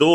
2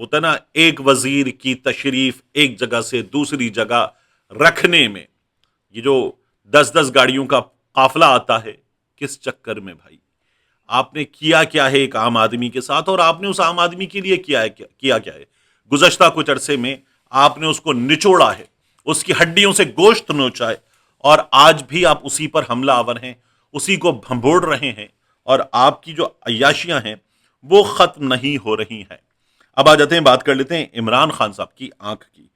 ہوتا ہے نا ایک وزیر کی تشریف ایک جگہ سے دوسری جگہ رکھنے میں، یہ جو 10 گاڑیوں کا قافلہ آتا ہے، کس چکر میں بھائی؟ آپ نے کیا کیا ہے ایک عام آدمی کے ساتھ، اور آپ نے اس عام آدمی کے لیے کیا کیا ہے؟ گزشتہ کچھ عرصے میں آپ نے اس کو نچوڑا ہے، اس کی ہڈیوں سے گوشت نوچا ہے، اور آج بھی آپ اسی پر حملہ آور ہیں، اسی کو بھنبوڑ رہے ہیں، اور آپ کی جو عیاشیاں ہیں وہ ختم نہیں ہو رہی ہیں۔ اب آ جاتے ہیں، بات کر لیتے ہیں عمران خان صاحب کی آنکھ کی۔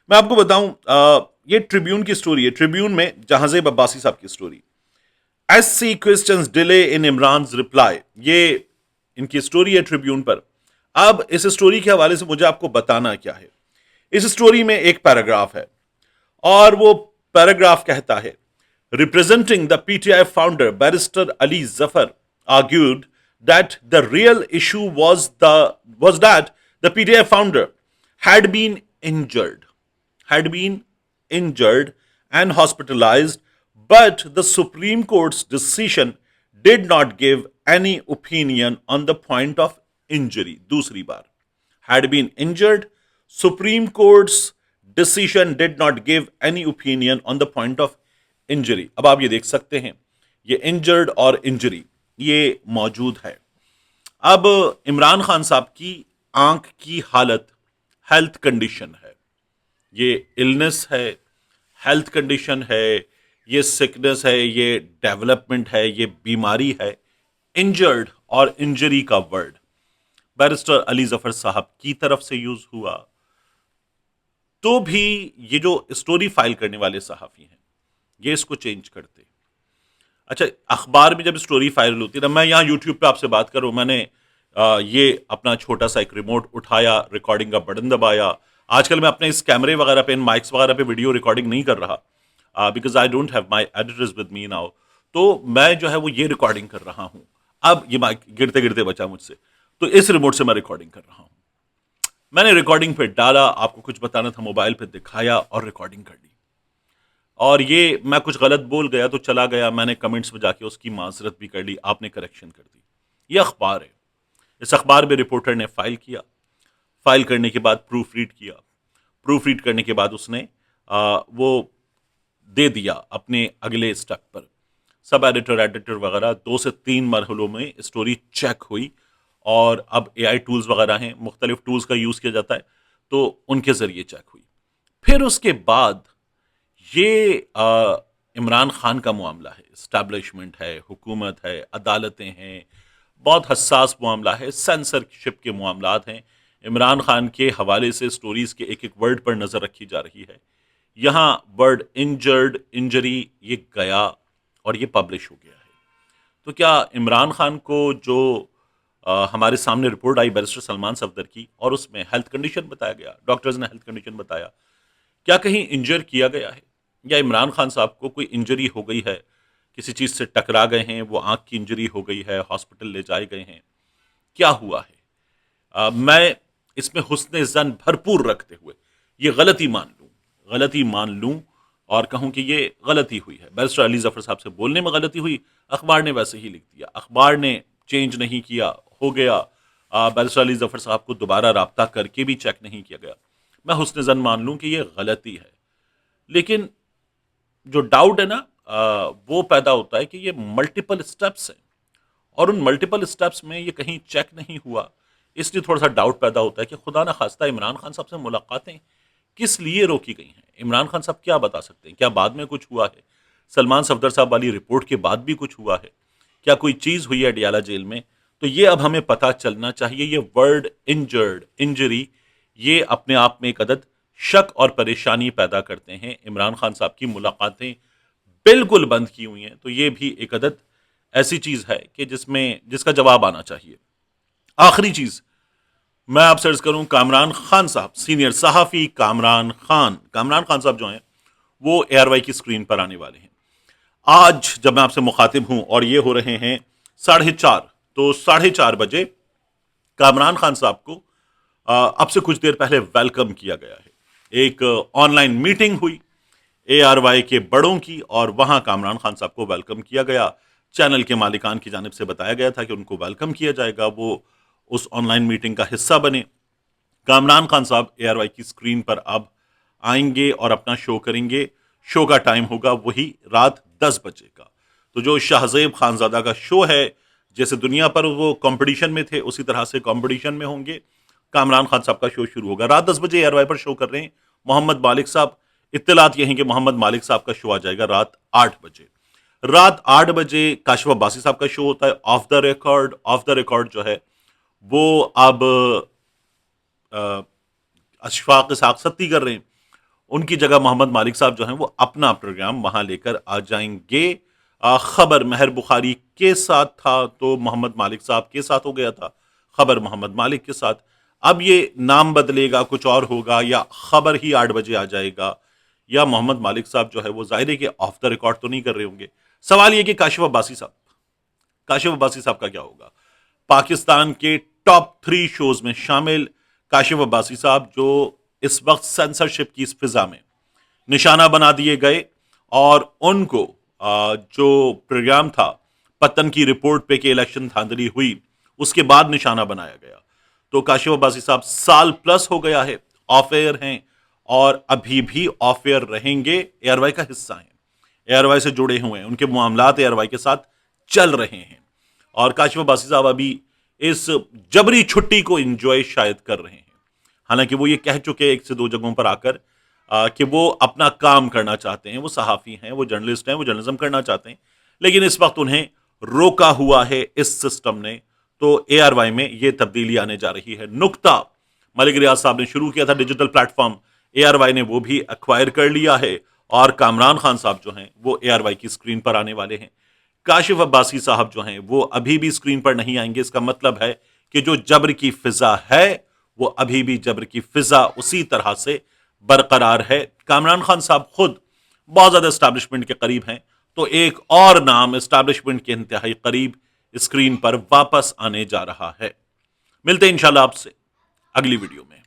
میں آپ کو بتاؤں، یہ ٹریبیون کی سٹوری ہے، ٹریبیون میں جہانزیب عباسی صاحب کی story, S C questions delay in Imran's reply, یہ ان کی سٹوری ہے ٹریبیون پر۔ اب اس سٹوری کے حوالے سے مجھے آپ کو بتانا کیا ہے۔ اس سٹوری میں ایک پیراگراف ہے، اور وہ پیراگراف کہتا ہے، representing the P T I founder barrister Ali Zafar argued that the real issue was that the PTI founder had been injured and hospitalized, but the Supreme Court's decision did not give any opinion on the point of injury. دوسری بار had been injured, Supreme Court's decision did not give any opinion on the point of injury. اب آپ یہ دیکھ سکتے ہیں، یہ injured اور injury یہ موجود ہے۔ اب عمران خان صاحب کی آنکھ کی حالت ہیلتھ کنڈیشن ہے، یہ النس ہے، ہیلتھ کنڈیشن ہے، یہ سکنس ہے، یہ ڈیولپمنٹ ہے، یہ بیماری ہے۔ انجرڈ اور انجری کا ورڈ بیرسٹر علی ظفر صاحب کی طرف سے یوز ہوا، تو بھی یہ جو اسٹوری فائل کرنے والے صحافی ہیں یہ اس کو چینج کرتے۔ اچھا، اخبار میں جب اسٹوری فائل ہوتی ہے نا، میں یہاں یوٹیوب پہ آپ سے بات کروں، میں نے یہ اپنا چھوٹا سا ایک ریموٹ اٹھایا، ریکارڈنگ کا بٹن دبایا۔ آج کل میں اپنے اس کیمرے وغیرہ پہ، ان مائکس وغیرہ پہ ویڈیو ریکارڈنگ نہیں کر رہا، because I don't have my editors with me now, تو میں جو ہے وہ یہ ریکارڈنگ کر رہا ہوں۔ اب یہ مائک گرتے گرتے بچا مجھ سے، تو اس ریموٹ سے میں ریکارڈنگ کر رہا ہوں۔ میں نے ریکارڈنگ پہ ڈالا، آپ کو کچھ بتانا تھا، موبائل پہ دکھایا اور ریکارڈنگ کر لی، اور یہ میں کچھ غلط بول گیا تو چلا گیا، میں نے کمنٹس میں جا کے اس کی معذرت بھی کر لی، آپ نے کریکشن کر دی۔ یہ اخبار ہے، اس اخبار میں رپورٹر نے فائل کیا، فائل کرنے کے بعد پروف ریڈ کیا، پروف ریڈ کرنے کے بعد اس نے وہ دے دیا اپنے اگلے اسٹیپ پر۔ سب ایڈیٹر، ایڈیٹر وغیرہ 2 سے 3 مرحلوں میں اسٹوری چیک ہوئی، اور اب اے آئی ٹولز وغیرہ ہیں، مختلف ٹولز کا یوز کیا جاتا ہے، تو ان کے ذریعے چیک ہوئی۔ پھر اس کے بعد یہ عمران خان کا معاملہ ہے، اسٹیبلشمنٹ ہے، حکومت ہے، عدالتیں ہیں، بہت حساس معاملہ ہے، سینسرشپ کے معاملات ہیں۔ عمران خان کے حوالے سے سٹوریز کے ایک ایک ورڈ پر نظر رکھی جا رہی ہے۔ یہاں ورڈ انجرڈ، انجری، یہ گیا اور یہ پبلش ہو گیا ہے۔ تو کیا عمران خان کو جو ہمارے سامنے رپورٹ آئی بیرسٹر سلمان صفدر کی، اور اس میں ہیلتھ کنڈیشن بتایا گیا، ڈاکٹرز نے ہیلتھ کنڈیشن بتایا، کیا کہیں انجر کیا گیا ہے، یا عمران خان صاحب کو کوئی انجری ہو گئی ہے، کسی چیز سے ٹکرا گئے ہیں، وہ آنکھ کی انجری ہو گئی ہے، ہاسپٹل لے جائے گئے ہیں، کیا ہوا ہے؟ میں اس میں حسن ظن بھرپور رکھتے ہوئے یہ غلطی مان لوں اور کہوں کہ یہ غلطی ہوئی ہے، بیرسٹر علی ظفر صاحب سے بولنے میں غلطی ہوئی، اخبار نے ویسے ہی لکھ دیا، اخبار نے چینج نہیں کیا، ہو گیا، بیرسٹر علی ظفر صاحب کو دوبارہ رابطہ کر کے بھی چیک نہیں کیا گیا۔ میں حسن ظن مان لوں کہ یہ غلطی ہے، لیکن جو ڈاؤٹ ہے نا وہ پیدا ہوتا ہے کہ یہ ملٹیپل اسٹیپس ہیں، اور ان ملٹیپل اسٹیپس میں یہ کہیں چیک نہیں ہوا، اس لیے تھوڑا سا ڈاؤٹ پیدا ہوتا ہے کہ خدا نہ خواستہ عمران خان صاحب سے ملاقاتیں کس لیے روکی گئی ہیں۔ عمران خان صاحب کیا بتا سکتے ہیں؟ کیا بعد میں کچھ ہوا ہے؟ سلمان صفدر صاحب والی رپورٹ کے بعد بھی کچھ ہوا ہے؟ کیا کوئی چیز ہوئی ہے ڈیالہ جیل میں؟ تو یہ اب ہمیں پتہ چلنا چاہیے۔ یہ ورڈ انجرڈ، انجری، یہ اپنے آپ میں ایک عدد شک اور پریشانی پیدا کرتے ہیں۔ عمران خان صاحب کی ملاقاتیں بالکل بند کی ہوئی ہیں، تو یہ بھی ایک عدد ایسی چیز ہے کہ جس کا جواب آنا چاہیے۔ آخری چیز میں آپ سے عرض کروں، کامران خان صاحب، سینئر صحافی کامران خان صاحب جو ہیں وہ اے آر وائی کی سکرین پر آنے والے ہیں۔ آج جب میں آپ سے مخاطب ہوں اور یہ ہو رہے ہیں 4:30، تو 4:30 بجے کامران خان صاحب کو اب سے کچھ دیر پہلے ویلکم کیا گیا ہے۔ ایک آن لائن میٹنگ ہوئی اے آر وائی کے بڑوں کی، اور وہاں کامران خان صاحب کو ویلکم کیا گیا۔ چینل کے مالکان کی جانب سے بتایا گیا تھا کہ ان کو ویلکم کیا جائے گا، وہ اس آن لائن میٹنگ کا حصہ بنے۔ کامران خان صاحب ARY کی اسکرین پر اب آئیں گے اور اپنا شو کریں گے. شو کا ٹائم ہوگا وہی رات 10 بجے کا. تو جو شاہزیب خانزادہ کا شو ہے، جیسے دنیا پر وہ کمپٹیشن میں تھے اسی طرح سے کمپٹیشن میں ہوں گے. کامران خان صاحب کا شو شروع ہوگا رات 10 بجے. ARY پر شو کر رہے ہیں محمد مالک صاحب. اطلاعات یہ ہیں کہ محمد مالک صاحب کا شو آ جائے گا رات 8 بجے. رات 8 بجے کاشف عباسی صاحب کا شو ہوتا ہے of the record. Of the record جو ہے وہ اب اشفاق اسحاق ستی کر رہے ہیں. ان کی جگہ محمد مالک صاحب جو ہیں وہ اپنا پروگرام وہاں لے کر آ جائیں گے. خبر مہر بخاری کے ساتھ تھا تو محمد مالک صاحب کے ساتھ ہو گیا تھا. خبر محمد مالک کے ساتھ. اب یہ نام بدلے گا، کچھ اور ہوگا، یا خبر ہی 8 بجے آ جائے گا، یا محمد مالک صاحب جو ہے وہ ظاہر ہے کہ آف دا ریکارڈ تو نہیں کر رہے ہوں گے. سوال یہ کہ کاشف عباسی صاحب کا کیا ہوگا؟ پاکستان کے ٹاپ 3 شوز میں شامل کاشف عباسی صاحب جو اس وقت سینسرشپ کی اس فضا میں نشانہ بنا دیے گئے، اور ان کو جو پروگرام تھا پتن کی رپورٹ پہ کہ الیکشن دھاندلی ہوئی اس کے بعد نشانہ بنایا گیا. تو کاشف عباسی صاحب سال پلس ہو گیا ہے آف ایئر ہیں، اور ابھی بھی آف ایئر رہیں گے. ARY کا حصہ ہیں، ARY سے جڑے ہوئے ہیں، ان کے معاملات ARY کے ساتھ چل رہے ہیں. اور کاشف عباسی صاحب ابھی اس جبری چھٹی کو انجوائے شاید کر رہے ہیں. حالانکہ وہ یہ کہہ چکے 1 سے 2 جگہوں پر آ کر کہ وہ اپنا کام کرنا چاہتے ہیں، وہ صحافی ہیں، وہ جرنلسٹ ہیں، وہ جرنلزم کرنا چاہتے ہیں، لیکن اس وقت انہیں روکا ہوا ہے اس سسٹم نے. تو ARY میں یہ تبدیلی آنے جا رہی ہے. نقطہ ملک ریاض صاحب نے شروع کیا تھا ڈیجیٹل پلیٹ فارم، ARY نے وہ بھی ایکوائر کر لیا ہے، اور کامران خان صاحب جو ہیں وہ ARY کی اسکرین پر آنے والے ہیں. کاشف عباسی صاحب جو ہیں وہ ابھی بھی اسکرین پر نہیں آئیں گے. اس کا مطلب ہے کہ جو جبر کی فضا ہے وہ ابھی بھی جبر کی فضا اسی طرح سے برقرار ہے. کامران خان صاحب خود بہت زیادہ اسٹیبلشمنٹ کے قریب ہیں، تو ایک اور نام اسٹیبلشمنٹ کے انتہائی قریب اسکرین پر واپس آنے جا رہا ہے. ملتے ہیں انشاءاللہ آپ سے اگلی ویڈیو میں.